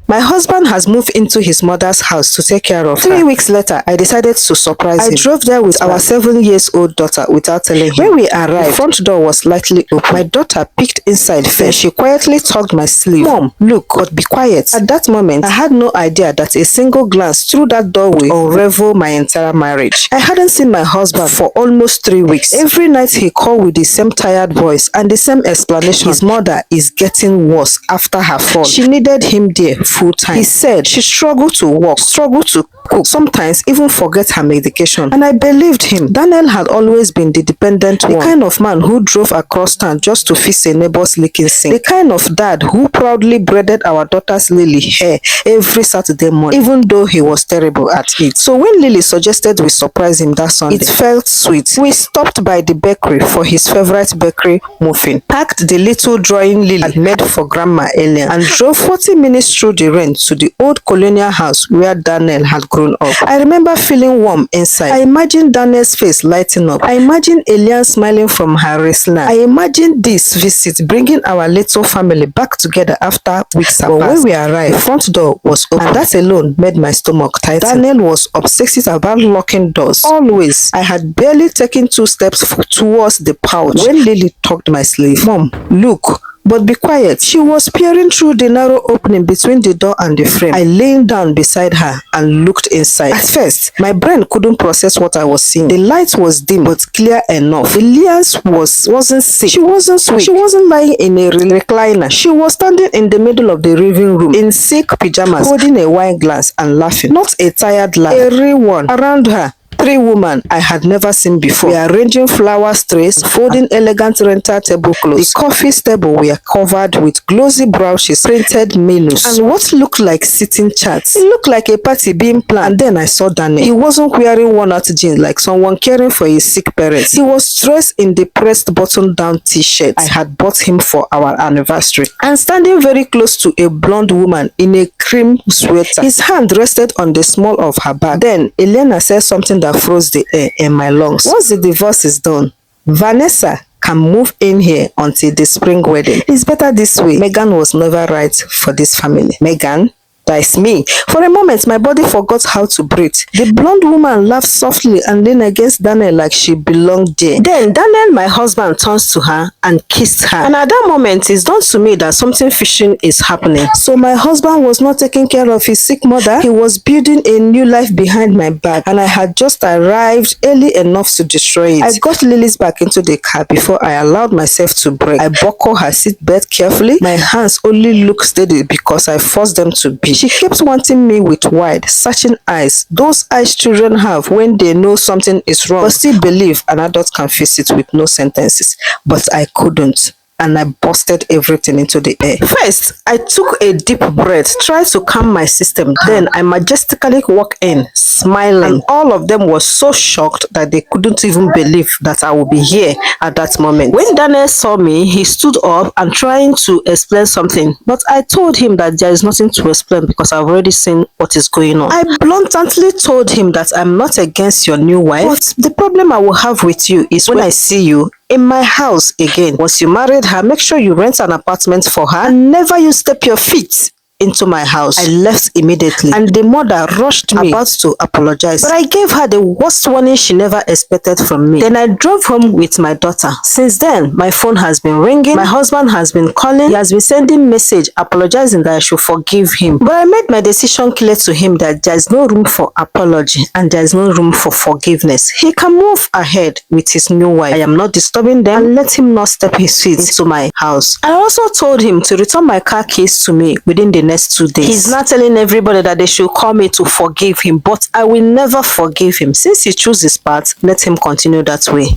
My husband has moved into his mother's house to take care of her. 3 weeks later, I decided to surprise him. I drove there with our 7-year-old daughter without telling him. When we arrived, the front door was slightly open. My daughter peeked inside first. She quietly tugged my sleeve. Mom, look, but be quiet. At that moment, I had no idea that a single glance through that doorway unravel my entire marriage. I hadn't seen my husband for almost 3 weeks. Every night he called with the same tired voice and the same explanation. His mother is getting worse after her fall. She needed him there full time. He said she struggled to walk, struggled to cook, sometimes even forget her medication. And I believed him. Daniel had always been the dependent one. The kind of man who drove across town just to fix a neighbor's leaking sink. The kind of dad who proudly braided our daughter's Lily hair every Saturday morning, even though he was terrible at it. So when Lily suggested we surprise him that Sunday, it felt sweet. We stopped by the bakery for his favorite bakery muffin, packed the little drawing Lily had made for Grandma Elian, and drove 40 minutes through the rain to the old colonial house where Daniel had grown up. I remember feeling warm inside. I imagined Daniel's face lighting up. I imagined Elian smiling from her wrestler. I imagined this visit bringing our little family back together after weeks apart. But when we arrived, the front door was open, and that alone made my stomach tighten. Daniel was obsessive about locking doors. Always. I had barely taken 2 steps towards the pouch when Lily tugged my sleeve. Mom, look. But be quiet. She was peering through the narrow opening between the door and the frame. I leaned down beside her and looked inside. At first, my brain couldn't process what I was seeing. The light was dim but clear enough. Elias wasn't sick. She wasn't weak. She wasn't lying in a recliner. She was standing in the middle of the living room in silk pajamas, holding a wine glass and laughing. Not a tired laugh. Everyone around her, 3 women I had never seen before, were arranging flower trays, folding elegant rental tablecloths. The coffee table were covered with glossy brooches, printed menus, and what looked like sitting charts. It looked like a party being planned. And then I saw Daniel. He wasn't wearing worn-out jeans like someone caring for his sick parents. He was dressed in the pressed button-down t-shirt I had bought him for our anniversary, and standing very close to a blonde woman in a cream sweater. His hand rested on the small of her back. Then Elena said something that froze the air in my lungs. Once the divorce is done, Vanessa can move in here until the spring wedding. It's better this way. Megan was never right for this family. Megan? That's me. For a moment, my body forgot how to breathe. The blonde woman laughed softly and leaned against Daniel like she belonged there. Then Daniel, my husband, turns to her and kissed her. And at that moment, it's dawned to me that something fishy is happening. So my husband was not taking care of his sick mother. He was building a new life behind my back, and I had just arrived early enough to destroy it. I got Lily's back into the car before I allowed myself to brake. I buckled her seatbelt carefully. My hands only looked steady because I forced them to be. She kept wanting me with wide, searching eyes. Those eyes children have when they know something is wrong, but still believe an adult can fix it with no sentences. But I couldn't, and I busted everything into the air. First, I took a deep breath, tried to calm my system. Then I majestically walked in, smiling, and all of them were so shocked that they couldn't even believe that I would be here at that moment. When Daniel saw me, he stood up and trying to explain something, but I told him that there is nothing to explain because I've already seen what is going on. I bluntly told him that I'm not against your new wife, but the problem I will have with you is when I see you in my house again. Once you married her, make sure you rent an apartment for her and never you step your feet into my house. I left immediately, and the mother rushed me about to apologize, but I gave her the worst warning she never expected from me. Then I drove home with my daughter. Since then, my phone has been ringing, my husband has been calling, he has been sending message apologizing that I should forgive him. But I made my decision clear to him that there is no room for apology and there is no room for forgiveness. He can move ahead with his new wife. I am not disturbing them, and let him not step his feet into my house. I also told him to return my car keys to me within the next 2 days. He's not telling everybody that they should call me to forgive him, but I will never forgive him. Since he chose his path, let him continue that way.